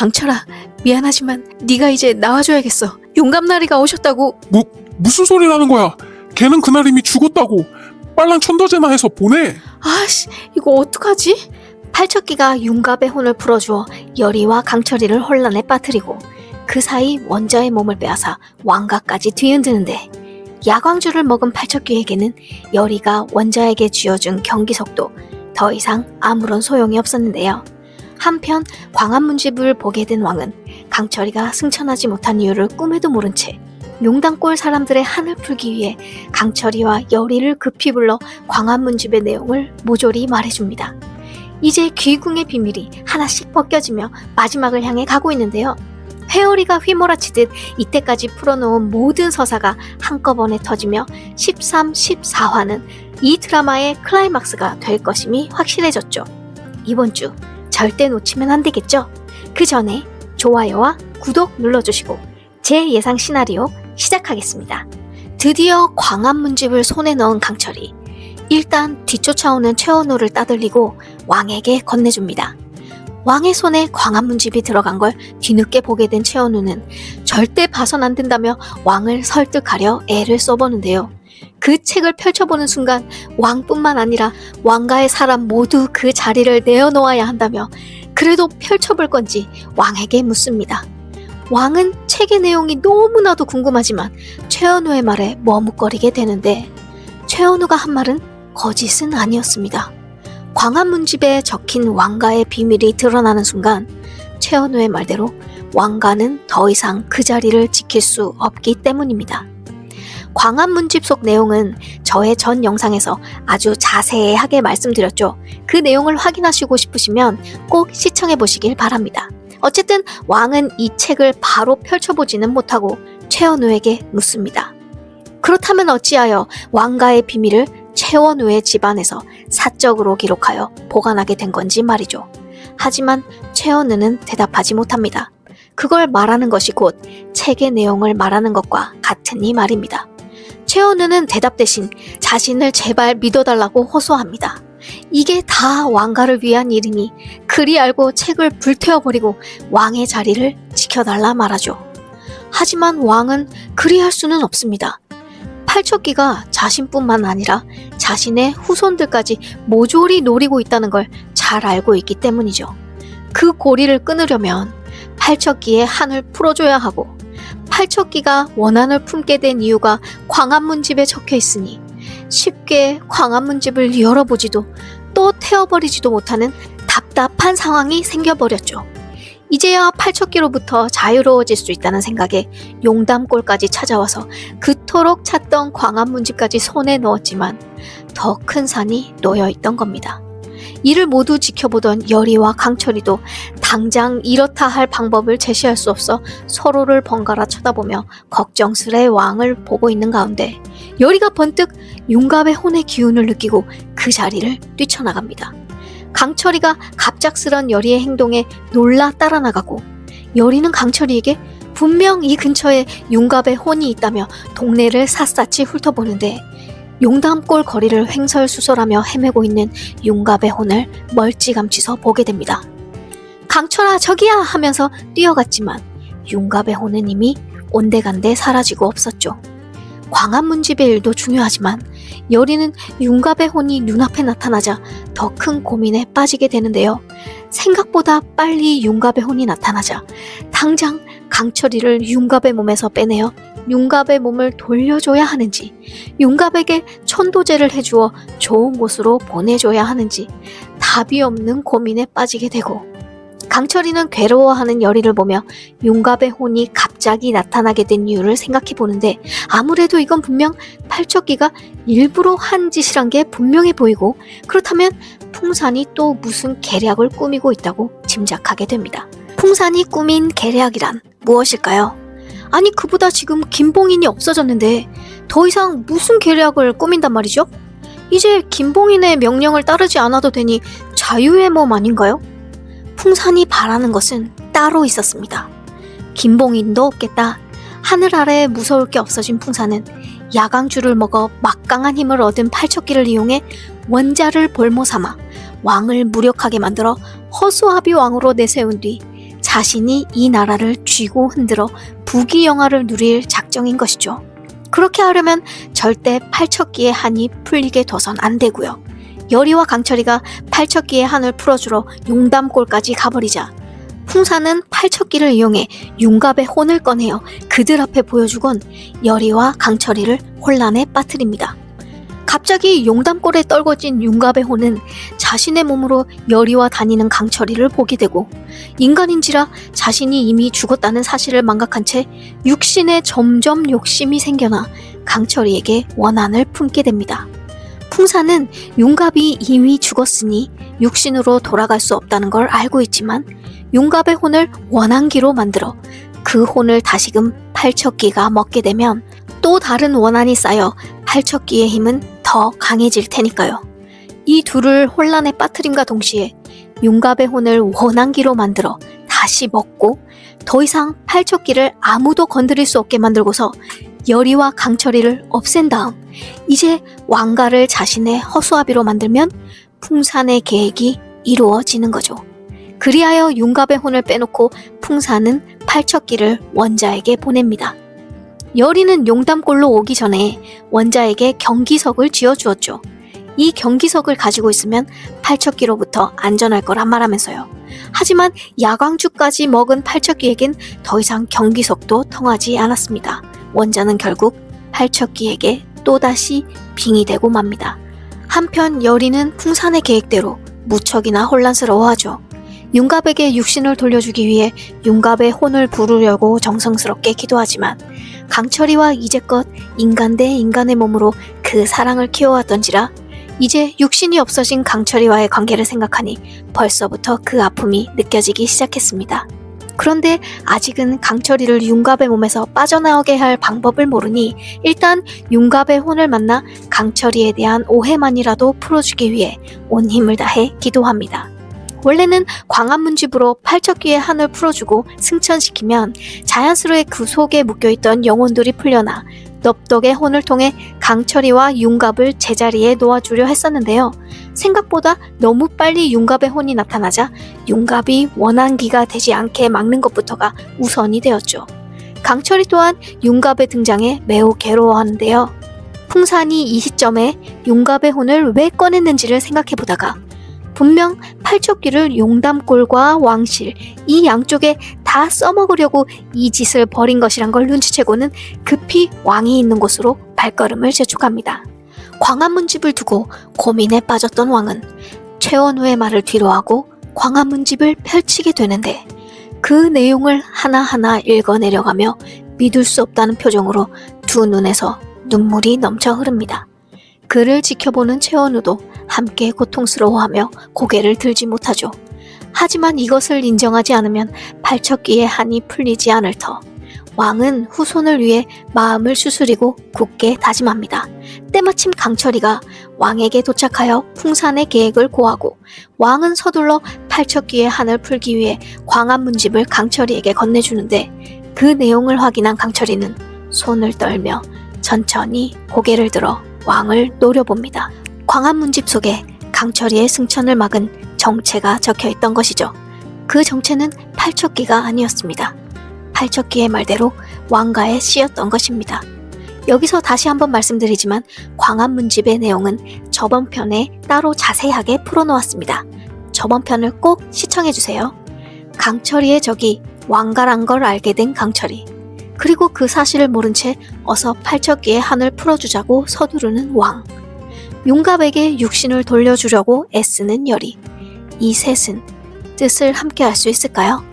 강철아, 미안하지만 네가 이제 나와줘야겠어. 용감나리가 오셨다고. 무슨 소리라는 거야? 걔는 그날 이미 죽었다고. 빨랑 천도제나 해서 보내. 아씨, 이거 어떡하지? 팔척기가 융갑의 혼을 풀어주어 여리와 강철이를 혼란에 빠뜨리고 그 사이 원자의 몸을 빼앗아 왕가까지 뒤흔드는데, 야광주를 먹은 팔척기에게는 여리가 원자에게 쥐어준 경기석도 더 이상 아무런 소용이 없었는데요. 한편 광안문집을 보게 된 왕은 강철이가 승천하지 못한 이유를 꿈에도 모른 채 용당골 사람들의 한을 풀기 위해 강철이와 여리를 급히 불러 광안문집의 내용을 모조리 말해줍니다. 이제 귀궁의 비밀이 하나씩 벗겨지며 마지막을 향해 가고 있는데요. 회오리가 휘몰아치듯 이때까지 풀어놓은 모든 서사가 한꺼번에 터지며 13, 14화는 이 드라마의 클라이막스가 될 것임이 확실해졌죠. 이번 주 절대 놓치면 안 되겠죠? 그 전에 좋아요와 구독 눌러주시고 제 예상 시나리오 시작하겠습니다. 드디어 광안문집을 손에 넣은 강철이 일단 뒤쫓아오는 최원호를 따돌리고 왕에게 건네줍니다. 왕의 손에 광안문집이 들어간 걸 뒤늦게 보게 된 최원우는 절대 봐선 안 된다며 왕을 설득하려 애를 써보는데요. 그 책을 펼쳐보는 순간 왕뿐만 아니라 왕가의 사람 모두 그 자리를 내어놓아야 한다며 그래도 펼쳐볼 건지 왕에게 묻습니다. 왕은 책의 내용이 너무나도 궁금하지만 최원우의 말에 머뭇거리게 되는데, 최원우가 한 말은 거짓은 아니었습니다. 광안문집에 적힌 왕가의 비밀이 드러나는 순간 최원우의 말대로 왕가는 더 이상 그 자리를 지킬 수 없기 때문입니다. 광안문집 속 내용은 저의 전 영상에서 아주 자세하게 말씀드렸죠. 그 내용을 확인하시고 싶으시면 꼭 시청해 보시길 바랍니다. 어쨌든 왕은 이 책을 바로 펼쳐보지는 못하고 최원우에게 묻습니다. 그렇다면 어찌하여 왕가의 비밀을 최원우의 집안에서 사적으로 기록하여 보관하게 된 건지 말이죠. 하지만 최원우는 대답하지 못합니다. 그걸 말하는 것이 곧 책의 내용을 말하는 것과 같으니 말입니다. 최원우는 대답 대신 자신을 제발 믿어달라고 호소합니다. 이게 다 왕가를 위한 일이니 그리 알고 책을 불태워버리고 왕의 자리를 지켜달라 말하죠. 하지만 왕은 그리할 수는 없습니다. 팔척기가 자신뿐만 아니라 자신의 후손들까지 모조리 노리고 있다는 걸 잘 알고 있기 때문이죠. 그 고리를 끊으려면 팔척기의 한을 풀어줘야 하고, 팔척기가 원한을 품게 된 이유가 광안문집에 적혀 있으니 쉽게 광안문집을 열어보지도 또 태워버리지도 못하는 답답한 상황이 생겨버렸죠. 이제야 팔척기로부터 자유로워질 수 있다는 생각에 용담골까지 찾아와서 그토록 찾던 광안문집까지 손에 넣었지만 더 큰 산이 놓여있던 겁니다. 이를 모두 지켜보던 여리와 강철이도 당장 이렇다 할 방법을 제시할 수 없어 서로를 번갈아 쳐다보며 걱정스레 왕을 보고 있는 가운데 여리가 번뜩 융갑의 혼의 기운을 느끼고 그 자리를 뛰쳐나갑니다. 강철이가 갑작스런 여리의 행동에 놀라 따라 나가고, 여리는 강철이에게 분명 이 근처에 융갑의 혼이 있다며 동네를 샅샅이 훑어보는데 용담골 거리를 횡설수설하며 헤매고 있는 융갑의 혼을 멀찌감치서 보게 됩니다. 강철아, 저기야 하면서 뛰어갔지만 융갑의 혼은 이미 온데간데 사라지고 없었죠. 광안문집의 일도 중요하지만 여리는 융갑의 혼이 눈앞에 나타나자 더 큰 고민에 빠지게 되는데요. 생각보다 빨리 융갑의 혼이 나타나자 당장 강철이를 융갑의 몸에서 빼내어 융갑의 몸을 돌려줘야 하는지, 융갑에게 천도제를 해주어 좋은 곳으로 보내줘야 하는지 답이 없는 고민에 빠지게 되고, 강철이는 괴로워하는 여리를 보며 융갑의 혼이 갑자기 나타나게 된 이유를 생각해 보는데, 아무래도 이건 분명 팔척기가 일부러 한 짓이란 게 분명해 보이고, 그렇다면 풍산이 또 무슨 계략을 꾸미고 있다고 짐작하게 됩니다. 풍산이 꾸민 계략이란 무엇일까요? 아니, 그보다 지금 김봉인이 없어졌는데 더 이상 무슨 계략을 꾸민단 말이죠? 이제 김봉인의 명령을 따르지 않아도 되니 자유의 몸 아닌가요? 풍산이 바라는 것은 따로 있었습니다. 김봉인도 없겠다. 하늘 아래에 무서울 게 없어진 풍산은 야광주를 먹어 막강한 힘을 얻은 팔척기를 이용해 원자를 볼모 삼아 왕을 무력하게 만들어 허수아비 왕으로 내세운 뒤 자신이 이 나라를 쥐고 흔들어 부귀영화를 누릴 작정인 것이죠. 그렇게 하려면 절대 팔척기의 한이 풀리게 둬선 안 되고요. 여리와 강철이가 팔척기의 한을 풀어주러 용담골까지 가버리자 풍사는 팔척기를 이용해 융갑의 혼을 꺼내어 그들 앞에 보여주곤 여리와 강철이를 혼란에 빠뜨립니다. 갑자기 용담골에 떨궈진 융갑의 혼은 자신의 몸으로 여리와 다니는 강철이를 보게 되고 인간인지라 자신이 이미 죽었다는 사실을 망각한 채 육신에 점점 욕심이 생겨나 강철이에게 원한을 품게 됩니다. 풍사는 융갑이 이미 죽었으니 육신으로 돌아갈 수 없다는 걸 알고 있지만 융갑의 혼을 원한기로 만들어 그 혼을 다시금 팔척기가 먹게 되면 또 다른 원한이 쌓여 팔척기의 힘은 더 강해질 테니까요. 이 둘을 혼란에 빠뜨림과 동시에 융갑의 혼을 원한기로 만들어 다시 먹고 더 이상 팔척기를 아무도 건드릴 수 없게 만들고서 여리와 강철이를 없앤 다음 이제 왕가를 자신의 허수아비로 만들면 풍산의 계획이 이루어지는 거죠. 그리하여 융갑의 혼을 빼놓고 풍산은 팔척기를 원자에게 보냅니다. 여리는 용담골로 오기 전에 원자에게 경기석을 지어주었죠. 이 경기석을 가지고 있으면 팔척기로부터 안전할 거란 말하면서요. 하지만 야광주까지 먹은 팔척기에겐 더 이상 경기석도 통하지 않았습니다. 원자는 결국 팔척기에게 또다시 빙의되고 맙니다. 한편 여리는 풍산의 계획대로 무척이나 혼란스러워하죠. 융갑에게 육신을 돌려주기 위해 융갑의 혼을 부르려고 정성스럽게 기도하지만 강철이와 이제껏 인간 대 인간의 몸으로 그 사랑을 키워왔던지라 이제 육신이 없어진 강철이와의 관계를 생각하니 벌써부터 그 아픔이 느껴지기 시작했습니다. 그런데 아직은 강철이를 융갑의 몸에서 빠져나오게 할 방법을 모르니 일단 융갑의 혼을 만나 강철이에 대한 오해만이라도 풀어주기 위해 온 힘을 다해 기도합니다. 원래는 광합문집으로 팔척기의 한을 풀어주고 승천시키면 자연스레 그 속에 묶여있던 영혼들이 풀려나 넙덕의 혼을 통해 강철이와 융갑을 제자리에 놓아주려 했었는데요. 생각보다 너무 빨리 융갑의 혼이 나타나자 융갑이 원한기가 되지 않게 막는 것부터가 우선이 되었죠. 강철이 또한 융갑의 등장에 매우 괴로워하는데요. 풍산이 이 시점에 융갑의 혼을 왜 꺼냈는지를 생각해보다가 분명 팔척기를 용담골과 왕실 이 양쪽에 다 써먹으려고 이 짓을 벌인 것이란 걸 눈치채고는 급히 왕이 있는 곳으로 발걸음을 재촉합니다. 광화문집을 두고 고민에 빠졌던 왕은 최원우의 말을 뒤로하고 광화문집을 펼치게 되는데 그 내용을 하나하나 읽어내려가며 믿을 수 없다는 표정으로 두 눈에서 눈물이 넘쳐 흐릅니다. 그를 지켜보는 최원우도 함께 고통스러워하며 고개를 들지 못하죠. 하지만 이것을 인정하지 않으면 팔척기의 한이 풀리지 않을 터 왕은 후손을 위해 마음을 추스리고 굳게 다짐합니다. 때마침 강철이가 왕에게 도착하여 풍산의 계획을 고하고 왕은 서둘러 팔척기의 한을 풀기 위해 광합문집을 강철이에게 건네주는데 그 내용을 확인한 강철이는 손을 떨며 천천히 고개를 들어 왕을 노려봅니다. 광합문집 속에 강철이의 승천을 막은 정체가 적혀있던 것이죠. 그 정체는 팔척기가 아니었습니다. 팔척기의 말대로 왕가의 씨였던 것입니다. 여기서 다시 한번 말씀드리지만 광합문집의 내용은 저번 편에 따로 자세하게 풀어놓았습니다. 저번 편을 꼭 시청해주세요. 강철이의 적이 왕가란 걸 알게 된 강철이, 그리고 그 사실을 모른 채 어서 팔척기의 한을 풀어주자고 서두르는 왕, 융갑에게 육신을 돌려주려고 애쓰는 여리, 이 셋은 뜻을 함께 할 수 있을까요?